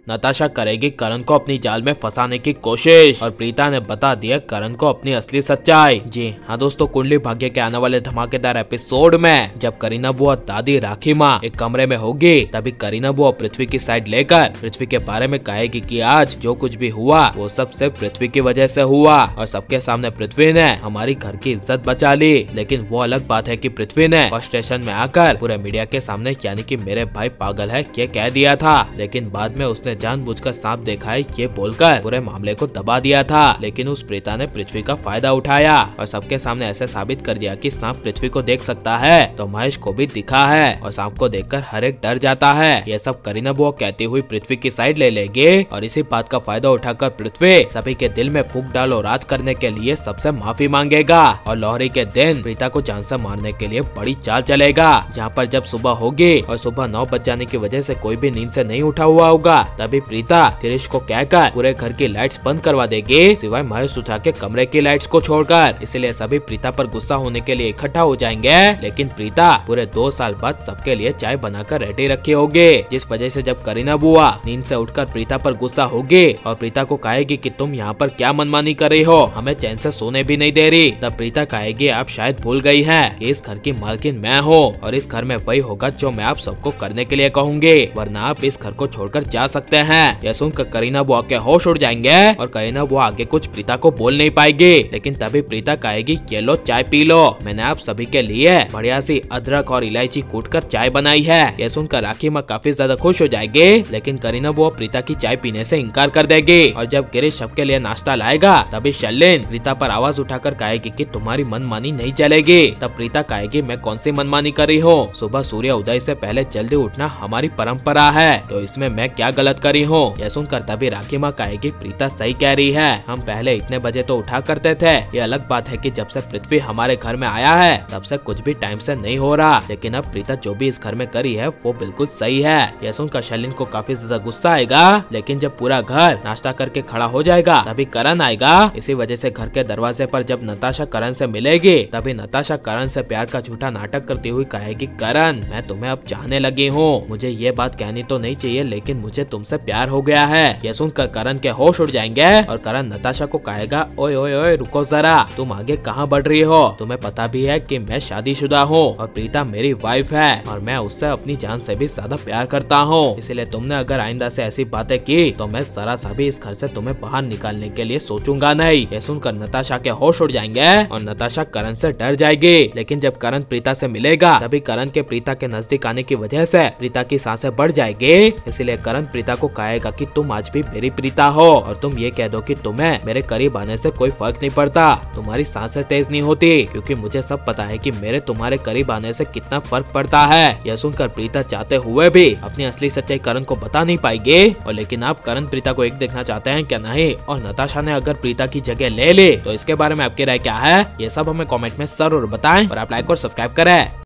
नताशा करेगी करण को अपनी जाल में फंसाने की कोशिश और प्रीता ने बता दिया करण को अपनी असली सच्चाई। जी हाँ दोस्तों, कुंडली भाग्य के आने वाले धमाकेदार एपिसोड में जब करीना बुआ, दादी, राखी माँ एक कमरे में होगी, तभी करीना बुआ पृथ्वी की साइड लेकर पृथ्वी के बारे में कहेगी कि आज जो कुछ भी हुआ वो सब सिर्फ पृथ्वी की वजह से हुआ और सबके सामने पृथ्वी ने हमारी घर की इज्जत बचा ली। लेकिन वो अलग बात है कि पृथ्वी ने फर्स्ट स्टेशन में आकर पूरे मीडिया के सामने यानी कि मेरे भाई पागल है ये कह दिया था, लेकिन बाद में उसने जानबूझकर सांप देखा है ये बोलकर पूरे मामले को दबा दिया था। लेकिन उस प्रीता ने पृथ्वी का फायदा उठाया और सबके सामने ऐसे साबित कर दिया कि सांप पृथ्वी को देख सकता है तो महेश को भी दिखा है और सांप को देखकर हर एक डर जाता है। ये सब करीना बुआ कहती हुई पृथ्वी की साइड ले लेगी और इसी बात का फायदा उठाकर पृथ्वी सभी के दिल में फूंक डाल और राज करने के लिए सबसे माफी मांगेगा और लोहरी के दिन प्रीता को जान से मारने के लिए बड़ी चाल चलेगा, जहाँ पर जब सुबह होगी और सुबह 9 बज जाने की वजह से कोई भी नींद से नहीं उठा हुआ होगा, तभी प्रीता गिरीश को कहकर पूरे घर की लाइट्स बंद करवा देगी सिवाय महेश सुथा के कमरे की लाइट्स को छोड़कर। इसलिए सभी प्रीता पर गुस्सा होने के लिए इकट्ठा हो जाएंगे, लेकिन प्रीता पूरे 2 साल बाद सबके लिए चाय बनाकर रेडी रखी होगी, जिस वजह से जब करीना बुआ नींद से उठकर प्रीता पर गुस्सा होगी और प्रीता को कहेगी कि तुम यहाँ पर क्या मनमानी कर रही हो, हमें चैन से सोने भी नहीं दे रही, तब प्रीता कहेगी आप शायद भूल गई है कि इस घर की मालकिन मैं हूँ और इस घर में वही होगा जो मैं आप सबको करने के लिए कहूँगी, वरना आप इस घर को छोड़कर जा सकते हैं। यह सुनकर करीना बुआ के होश उड़ जाएंगे और करीना बुआ आगे कुछ प्रीता को बोल नहीं पाएगी, लेकिन तभी प्रीता कहेगी ये लो चाय पी लो, मैंने आप सभी के लिए बढ़िया सी अदरक और इलायची कूटकर चाय बनाई है। यह सुनकर राखी माँ काफी ज्यादा खुश हो जाएगी, लेकिन करीना बुआ प्रीता की चाय पीने से इनकार कर देगी और जब गिरीश सबके लिए नाश्ता लाएगा तभी शर्लिन प्रीता पर आवाज उठाकर कहेगी कि तुम्हारी मनमानी नहीं चलेगी। तब प्रीता कहेगी मैं कौन सी मनमानी कर रही हूँ, सुबह सूर्य उदय से पहले जल्दी उठना हमारी परंपरा है, तो इसमें मैं क्या गलत करी हूँ। यह सुनकर तभी राखी माँ कहेगी प्रीता सही कह रही है, हम पहले इतने बजे तो उठा करते थे, ये अलग बात है कि जब से पृथ्वी हमारे घर में आया है तब से कुछ भी टाइम से नहीं हो रहा, लेकिन अब प्रीता जो भी इस घर में करी है वो बिल्कुल सही है। यह सुनकर शर्लिन को काफी ज्यादा गुस्सा आएगा, लेकिन जब पूरा घर नाश्ता करके खड़ा हो जाएगा तभी करण आएगा। इसी वजह से घर के दरवाजे पर जब नताशा करण से मिलेगी तभी नताशा करण से प्यार का झूठा नाटक करती हुई कहेगी करण मैं तुम्हें अब चाहने लगी हूँ, मुझे ये बात कहनी तो नहीं चाहिए लेकिन मुझे तुमसे प्यार हो गया है। यह सुनकर करण के होश उड़ जाएंगे और करण नताशा को कहेगा ओए ओए ओए रुको जरा, तुम आगे कहाँ बढ़ रही हो, तुम्हें पता भी है कि मैं शादीशुदा हूँ और प्रीता मेरी वाइफ है और मैं उससे अपनी जान से भी ज्यादा प्यार करता हूँ, इसलिए तुमने अगर आइंदा से ऐसी बातें की तो मैं जरा सा भी इस घर से तुम्हें बाहर निकालने के लिए सोचूंगा नहीं। यह सुनकर नताशा के होश उड़ जाएंगे और नताशा करण से डर जाएगी, लेकिन जब करण प्रीता से मिलेगा तभी करण के प्रीता के नजदीक आने की वजह से प्रीता की सांसें बढ़ जाएगी। इसलिए करण प्रीता को कहेगा कि तुम आज भी मेरी प्रीता हो और तुम ये कह दो कि तुम्हें मेरे करीब आने से कोई फर्क नहीं पड़ता, तुम्हारी सांसें तेज नहीं होती, क्योंकि मुझे सब पता है कि मेरे तुम्हारे करीब आने से कितना फर्क पड़ता है। यह सुनकर प्रीता चाहते हुए भी अपनी असली सच्चाई करण को बता नहीं पाएगी और लेकिन आप करण प्रीता को एक देखना चाहते हैं क्या नहीं, और नताशा ने अगर प्रीता की जगह ले ली तो इसके बारे में आपकी राय क्या है, ये सब हमें कमेंट में जरूर बताएं और आप लाइक और सब्सक्राइब करें।